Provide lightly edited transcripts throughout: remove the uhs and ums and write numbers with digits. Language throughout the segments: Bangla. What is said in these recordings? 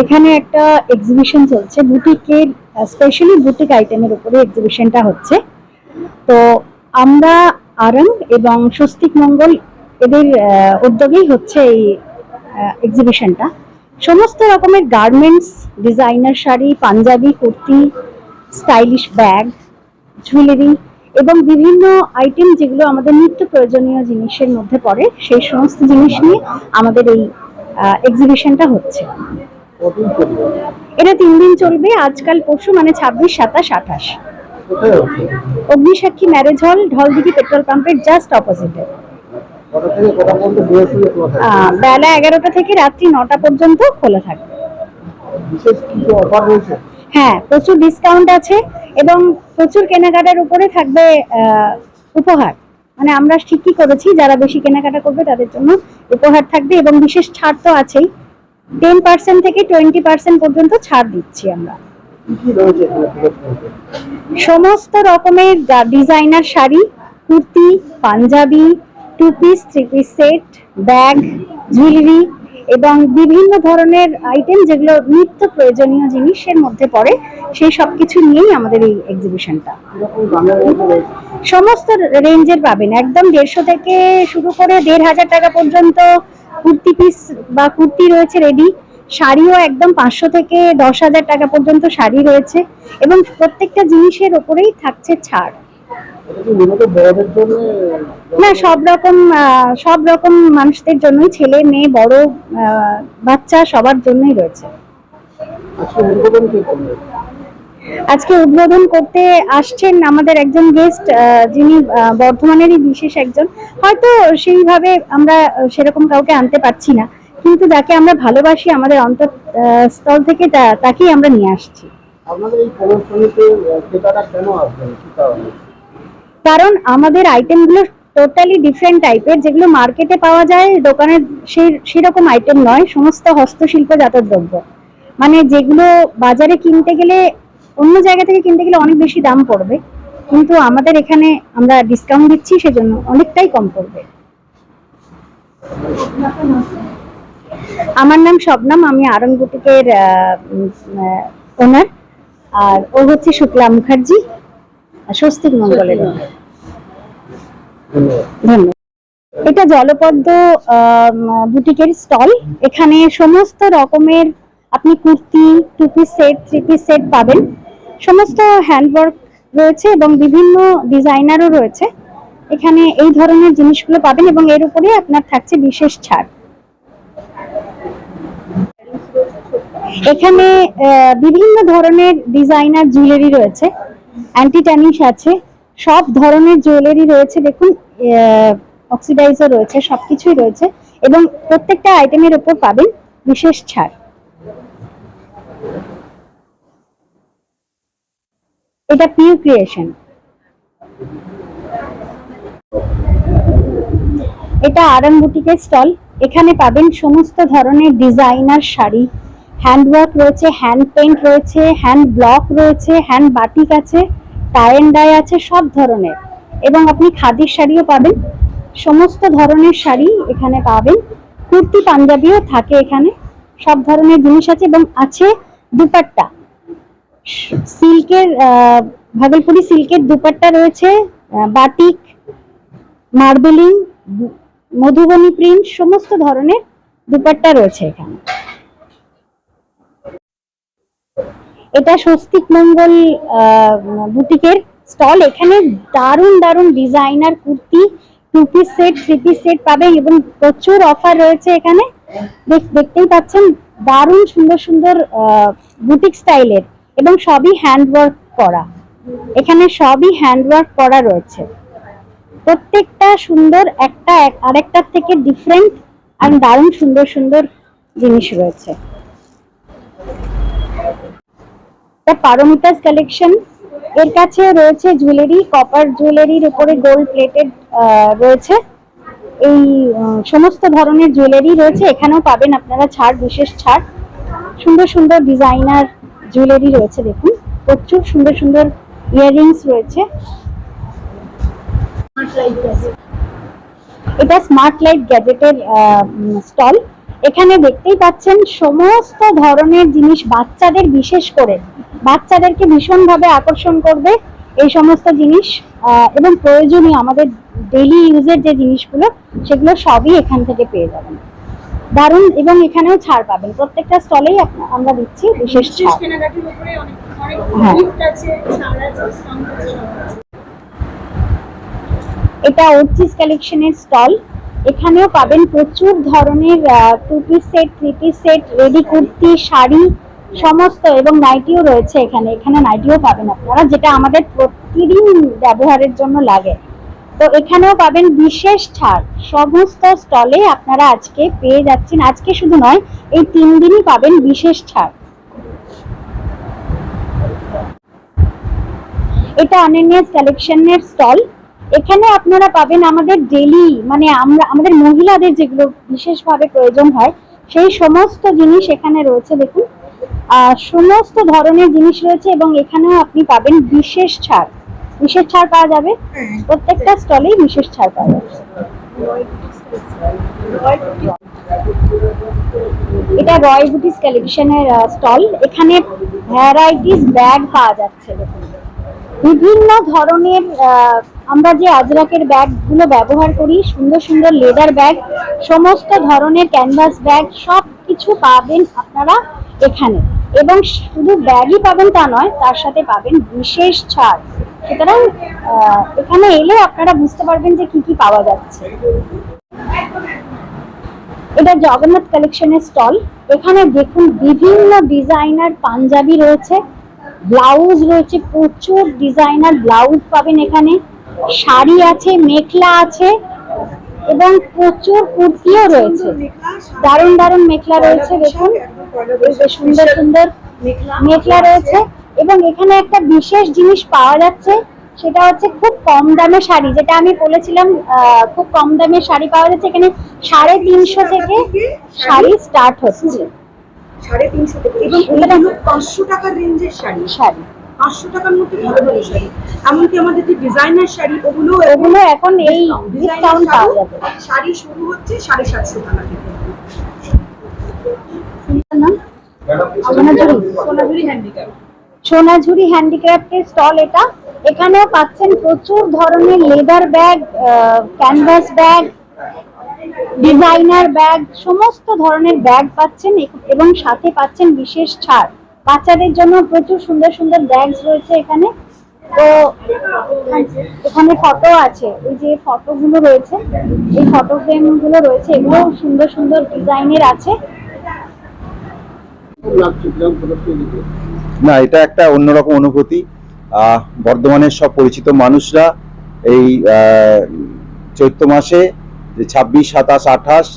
এখানে একটা এক্সিবিশন চলছে বুটিকের, স্পেশালি বুটিক আইটেমের উপরে এক্সিবিশনটা হচ্ছে। তো আমরা আরং এবং স্বস্তিক মঙ্গল এদের উদ্যোগেই হচ্ছে এই এক্সিবিশনটা। সমস্ত রকমের garments, designer sari, panjabi, kurti, stylish bag, jewellery এবং বিভিন্ন আইটেম যেগুলো আমাদের নিত্য প্রয়োজনীয় জিনিসের মধ্যে পড়ে, সেই সমস্ত জিনিস নিয়ে আমাদের এই এক্সিবিশনটা হচ্ছে। এটা 3 দিন চলবে, আজকাল পরশু মানে 26, 27, 28। অগ্নিসাক্ষী ম্যারেজ হল, ঢলদিঘি পেট্রোল পাম্পের জাস্ট অপোজিটে। বেলা 11টা থেকে রাত্রি 9টা পর্যন্ত খোলা থাকবে। হ্যাঁ, প্রচুর ডিসকাউন্ট আছে এবং প্রচুর কেনাকাটার উপরে থাকবে উপহার। মানে আমরা ঠিকই করেছি, যারা বেশি কেনাকাটা করবে তাদের জন্য উপহার থাকবে এবং বিশেষ ছাড় তো আছেই। 10% থেকে 20% পর্যন্ত ছাড় দিচ্ছি আমরা। সমস্ত রকমের designer sari, kurti, panjabi, 2 piece, 3 piece set, bag, jewellery এবং বিভিন্ন ধরনের আইটেম যেগুলো নিত্য প্রয়োজনীয় জিনিসের মধ্যে পড়ে, সেই সবকিছু নিয়েই আমাদের এই এক্সিবিশনটা। সমস্ত রেঞ্জের পাবেন, একদম 150 থেকে শুরু করে 1500 টাকা পর্যন্ত কুর্তি পিস বা কুর্তি রয়েছে রেডি। শাড়িও একদম 500 থেকে 10,000 টাকা পর্যন্ত শাড়ি রয়েছে এবং প্রত্যেকটা জিনিসের ওপরেই থাকছে ছাড়। না, সব রকম মানুষদের জন্যই, ছেলে মেয়ে বড় বাচ্চা সবার জন্যই রয়েছে। আজকে উদ্বোধন করতে আসছেন আমাদের একজন গেস্ট, যিনি বর্ধমানেরই বিশেষ একজন। হয়তো সেইভাবে আমরা সেরকম কাউকে আনতে পারছি না, কিন্তু যাকে আমরা ভালোবাসি আমাদের অন্তঃস্থল থেকে, তাকেই আমরা নিয়ে আসছি। কারণ আমাদের আইটেমগুলো টোটালি ডিফারেন্ট টাইপের, যেগুলো মার্কেটে পাওয়া যায় দোকানে সেরকম আইটেম নয়, সমস্ত হস্তশিল্পজাত দ্রব্য। মানে যেগুলো বাজারে কিনতে গেলে, অন্য জায়গা থেকে কিনতে গেলে অনেক বেশি দাম পড়বে, কিন্তু আমাদের এখানে আমরা ডিসকাউন্ট দিচ্ছি, সেজন্য অনেকটাই কম পড়বে। আমার নাম শবনম, আমি আরং বুটিকের ওনার, আর ও হচ্ছে শুক্লা মুখার্জি, স্বস্তিক মঙ্গলের। ধন্যবাদ। এটা জলপদ্ম বুটিকের স্টল। এখানে সমস্ত রকমের আপনি kurti, 2 piece set, 3 piece set পাবেন। সমস্ত হ্যান্ডওয়ার্ক রয়েছে এবং বিভিন্ন ডিজাইনারও রয়েছে। এখানে এই ধরনের জিনিসগুলো পাবেন এবং এর উপরে আপনার থাকছে বিশেষ ছাড়। এখানে বিভিন্ন ধরনের ডিজাইনার জুয়েলারি রয়েছে, অ্যান্টি ট্যানিশ আছে, সব ধরনের জুয়েলারি রয়েছে। দেখুন, অক্সিডাইজার রয়েছে, সবকিছুই রয়েছে এবং প্রত্যেকটা আইটেমের উপর পাবেন বিশেষ ছাড়। এটা পিউ ক্রিয়েশন। এটা আরং বুটিকের স্টল। এখানে পাবেন সমস্ত ধরনের ডিজাইনার শাড়ি, হ্যান্ডওয়ার্ক রয়েছে, হ্যান্ড পেইন্ট রয়েছে, হ্যান্ড ব্লক রয়েছে, হ্যান্ড বাটিক আছে, টাই এন্ড ডাই আছে, সব ধরনের। এবং আপনি খাদির শাড়িও পাবেন, সমস্ত ধরনের শাড়ি এখানে পাবেন। কুর্তি পাঞ্জাবিও থাকে এখানে, সব ধরনের জিনিস আছে এবং আছে দুপাট্টা, সিল্কের, ভাগলপুরি সিল্কের দুপাট্টা রয়েছে, বাটিক, মার্বেলিং, মধুবনী প্রিন্ট, সমস্ত ধরনের দুপাট্টা রয়েছে এখানে। এটা স্বস্তিক মঙ্গল বুটিকের স্টল। এখানে দারুণ দারুণ designer kurti, 2 piece set, 3 piece set পাবেন এবং প্রচুর অফার রয়েছে এখানে। দেখতেই পাচ্ছেন, দারুণ সুন্দর সুন্দর বুটিক স্টাইলের এবং সবই হ্যান্ডওয়ার্ক করা। এখানে সবই হ্যান্ডওয়ার্ক করা রয়েছে, প্রত্যেকটা সুন্দর, একটা আরেকটার থেকে ডিফারেন্ট আর দারুণ সুন্দর সুন্দর জিনিস রয়েছে। পারমিতাস কালেকশন, এর কাছে রয়েছে জুয়েলারি, কপার জুয়েলারির উপরে গোল্ড প্লেটেড রয়েছে। এই সমস্ত ধরনের জুয়েলারি রয়েছে, এখানেও পাবেন আপনারা ছাড়, বিশেষ ছাড়। সুন্দর সুন্দর ডিজাইনার জুয়েলারি রয়েছে, দেখুন প্রচুর সুন্দর সুন্দর ইয়াররিংস রয়েছে। এটা স্মার্ট লাইফ গ্যাজেটের স্টল। এখানে দেখতেই পাচ্ছেন সমস্ত ধরনের জিনিস, বাচ্চাদের বিশেষ করে বাচ্চাদেরকে ভীষণভাবে আকর্ষণ করবে এই সমস্ত জিনিস, এবং প্রয়োজনীয় আমাদের ডেইলি ইউজের যে জিনিসগুলো সেগুলো সবই এখান থেকে পেয়ে যাবেন। দারুণ, এবং এখানেও ছাড় পাবেন, প্রত্যেকটা স্টলেই আমরা দিচ্ছি বিশেষ ছাড়। হ্যাঁ, এটা ওচিস কালেকশনের স্টল। এখানেও পাবেন প্রচুর ধরনের two piece set, three piece set, ready kurti, sari সমস্ত, এবং নাইটিও রয়েছে এখানে। এখানে নাইটিও পাবেন আপনারা, যেটা আমাদের প্রতিদিন ব্যবহারের জন্য লাগে। তো এখানেও পাবেন বিশেষ ছাড়। সমস্ত স্টলে আপনারা আজকে পেয়ে যাচ্ছেন, আজকে শুধু নয়, এই 3 দিনই পাবেন বিশেষ ছাড়। এটা অনন্যাস কালেকশনের স্টল। এখানে আপনারা পাবেন আমাদের ডেইলি, মানে আমাদের মহিলাদের যেগুলো বিশেষভাবে প্রয়োজন হয় সেই সমস্ত জিনিস এখানে রয়েছে। দেখুন, সমস্ত ধরনের জিনিস রয়েছে, এবং এখানেও আপনি পাবেন বিশেষ ছাড়। বিশেষ ছাড় পাওয়া যাবে, প্রত্যেকটা স্টলেই বিশেষ ছাড় পাওয়া যাবে। এটা রয় বুটিস কালেকশনের স্টল। এখানে ভ্যারাইটিস ব্যাগ পাওয়া যাচ্ছে। দেখুন, বিভিন্ন ধরনের, আমরা যে আজরাকের ব্যাগগুলো ব্যবহার করি, সুন্দর সুন্দর লেদার ব্যাগ, সমস্ত ধরনের ক্যানভাস ব্যাগ, সব কিছু পাবেন আপনারা এখানে। এবং শুধু ব্যাগই পাবেন তা নয়, তার সাথে পাবেন বিশেষ ছাড়। সুতরাং এখানে এলে আপনারা বুঝতে পারবেন যে কি কি পাওয়া যাচ্ছে। এটা জগন্নাথ কালেকশনের স্টল। এখানে দেখুন বিভিন্ন ডিজাইনার পাঞ্জাবি রয়েছে, ব্লাউজ রয়েছে, প্রচুর ডিজাইনার ব্লাউজ পাবেন এখানে, শাড়ি আছে, মেখলা আছে, এবং প্রচুর কুর্তিও রয়েছে। দারুণ দারুণ মেখলা রয়েছে, দেখুন সুন্দর সুন্দর মেখলা রয়েছে। এবং এখানে একটা বিশেষ জিনিস পাওয়া যাচ্ছে, সেটা হচ্ছে খুব কম দামে শাড়ি, যেটা আমি বলেছিলাম খুব কম দামে শাড়ি পাওয়া যাচ্ছে এখানে। 350 থেকে শাড়ি স্টার্ট হচ্ছে, 350 থেকে, এবং 500 টাকার রেঞ্জের শাড়ি, 500 টাকার মধ্যে ভালো ভালো শাড়ি। এমনকি আমাদের যে ডিজাইনার শাড়ি, ওগুলো এখন এই ডিসকাউন্ট পাওয়া যাবে। শাড়ি শুরু হচ্ছে 750 টাকা থেকে। সোনাঝুরি হ্যান্ডিক্রাফটের স্টল এটা। এখানেও পাচ্ছেন প্রচুর ধরনের leather bag, canvas bag, designer bag, সমস্ত ধরনের ব্যাগ পাচ্ছেন, এবং সাথে পাচ্ছেন বিশেষ ছাড়। বাচ্চাদের জন্য প্রচুর সুন্দর সুন্দর ব্যাগস রয়েছে এখানে। তো এখানে ফটো আছে, এই যে ফটোগুলো রয়েছে, এই ফটো ফ্রেম গুলো রয়েছে, এগুলো সুন্দর সুন্দর ডিজাইনের আছে। না, এটা একটা অন্যরকম অনুভূতি। বর্ধমানের সব পরিচিত মানুষরা এই চৈত্র মাসে যে 26, 27, 28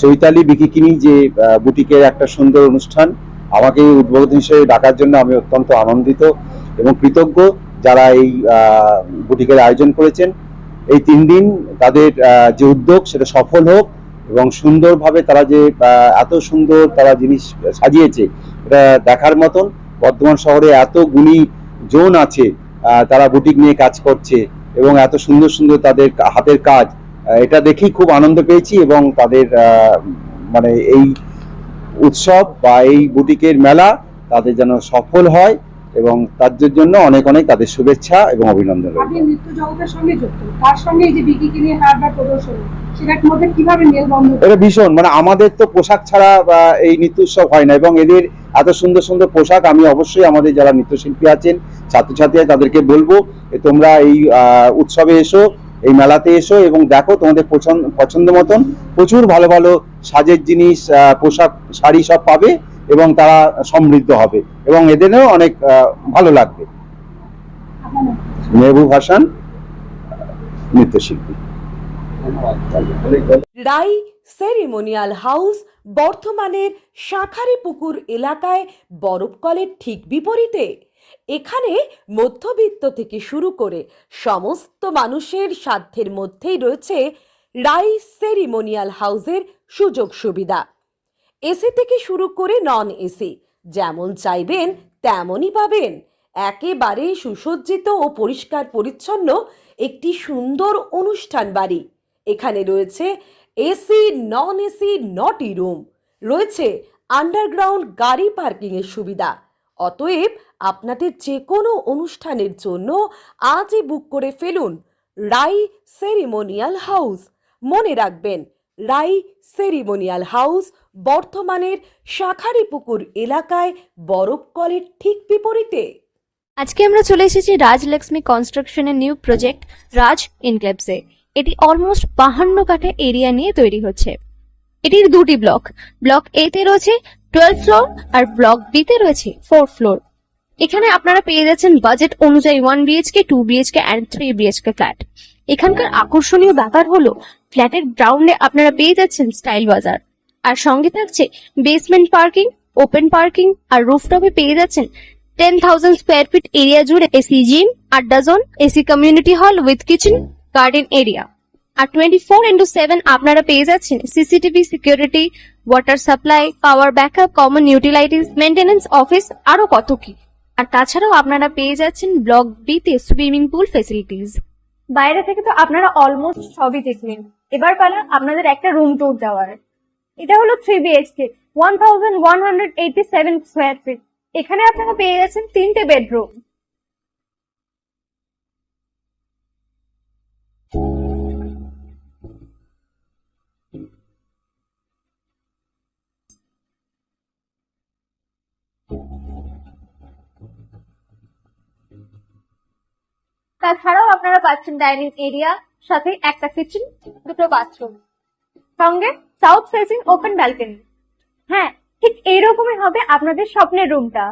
চৈতালি বিকিকিনি যে বুটিকের একটা সুন্দর অনুষ্ঠান, আমাকে উদ্বোধন হিসেবে ডাকার জন্য আমি অত্যন্ত আনন্দিত এবং কৃতজ্ঞ যারা এই বুটিকের আয়োজন করেছেন। এই 3 দিন তাদের যে উদ্যোগ সেটা সফল হোক, এবং সুন্দরভাবে তারা যে এত সুন্দর তারা জিনিস সাজিয়েছে, এটা দেখার মতন। বর্ধমান শহরে এত গুণী জোন আছে, তারা বুটিক নিয়ে কাজ করছে, এবং এত সুন্দর সুন্দর তাদের হাতের কাজ, এটা দেখেই খুব আনন্দ পেয়েছি। এবং তাদের মানে এই উৎসব বা এই বুটিকের মেলা তাদের যেন সফল হয়, এবং তার জন্য অনেক অনেক তাদের শুভেচ্ছা এবং অভিনন্দন রইল। আপনি নৃত্য জগতের সঙ্গে যুক্ত, তার সঙ্গে এই যে বিকিনি হারবার প্রদর্শনী, সেটার মধ্যে কিভাবে মেলবন্ধন? এটা ভীষণ, মানে আমাদের তো পোশাক ছাড়া এই নৃত্য উৎসব হয় না, এবং এদের এত সুন্দর সুন্দর পোশাক আমি অবশ্যই আমাদের যারা নৃত্যশিল্পী আছেন, ছাত্রছাত্রী তাদেরকে বলবো তোমরা এই উৎসবে এসো, এই মেলাতে এসো, এবং দেখো তোমাদের পছন্দ মতন প্রচুর ভালো ভালো সাজের জিনিস, পোশাক, শাড়ি সব পাবে, এবং তারা সমৃদ্ধ হবে, এবং এদেরও অনেক ভালো লাগবে। মেহবুব হাসান, নৃত্যশিল্পী। রাই সেরিমোনিয়াল হাউস বর্ধমানের শাঁখারীপুকুর এলাকায় বরফকলের ঠিক বিপরীতে। এখানে মধ্যবিত্ত থেকে শুরু করে সমস্ত মানুষের সাধ্যের মধ্যেই রয়েছে রাই সেরিমোনিয়াল হাউসের সুযোগ সুবিধা। এসি থেকে শুরু করে নন এসি, যেমন চাইবেন তেমনই পাবেন। একেবারে সুসজ্জিত ও পরিষ্কার পরিচ্ছন্ন একটি সুন্দর অনুষ্ঠান বাড়ি। এখানে রয়েছে এসি, নন এসি, নটি রুম, রয়েছে আন্ডারগ্রাউন্ড গাড়ি পার্কিংয়ের সুবিধা। অতএব আপনাদের যে কোনো অনুষ্ঠানের জন্য আজই বুক করে ফেলুন রাই সেরিমোনিয়াল হাউস। মনে রাখবেন, রাই সেরিমোনিয়াল হাউস বর্ধমানের শাঁখারীপুকুর এলাকায় বরফকলের ঠিক বিপরীতে। আজকে আমরা চলে এসেছি রাজলক্ষ্মী কনস্ট্রাকশনের নিউ প্রজেক্ট রাজ ইনক্লেভসে। এটি অলমোস্ট 52 কাঠা এরিয়া নিয়ে তৈরি হচ্ছে। এটির দুটি ব্লক, ব্লক এ তে রয়েছে 12 ফ্লোর আর ব্লক বি তে রয়েছে 4 ফ্লোর। এখানে আপনারা পেয়ে যাচ্ছেন বাজেট অনুযায়ী 1 BHK, 2 BHK and 3 BHK flat. এখানকার আকর্ষণীয় ব্যাপার হলো ফ্ল্যাটের গ্রাউন্ডে আপনারা পেয়ে যাচ্ছেন স্টাইল বাজার, আর সঙ্গে থাকছে বেসমেন্ট পার্কিং, ওপেন পার্কিং, আর রুফটপে পেয়ে যাচ্ছেন 10,000 স্কোয়ার ফিট এরিয়া জুড়ে এসি জিম, আড্ডা zone, AC community hall with kitchen, garden area. আর 24/7 আপনারা পেয়ে যাচ্ছেন CCTV security, water supply, power backup, common utilities, maintenance office, আরো কত কি। আর তাছাড়াও আপনারা পেয়ে যাচ্ছেন ব্লক বি তে সুইমিং পুল ফেসিলিটিস। বাইরে থেকে তো আপনারা অলমোস্ট সবই দেখলেন, এবার পালা আপনাদের একটা রুম ট্যুর দেওয়ার। এটা হলো 3 বিএইচকে, 1187 স্কোয়ার ফিট। এখানে আপনারা পেয়ে যাচ্ছেন 3টে বেডরুম। তাছাড়াও আপনারা পাচ্ছেন ডাইনিং এরিয়া, সাথে একটা কিচেন, দুটো বাথরুম, সঙ্গে সাউথ ফেসিং ওপেন ব্যালকনি। হ্যাঁ, ঠিক এইরকমই হবে আপনাদের স্বপ্নের রুমটা।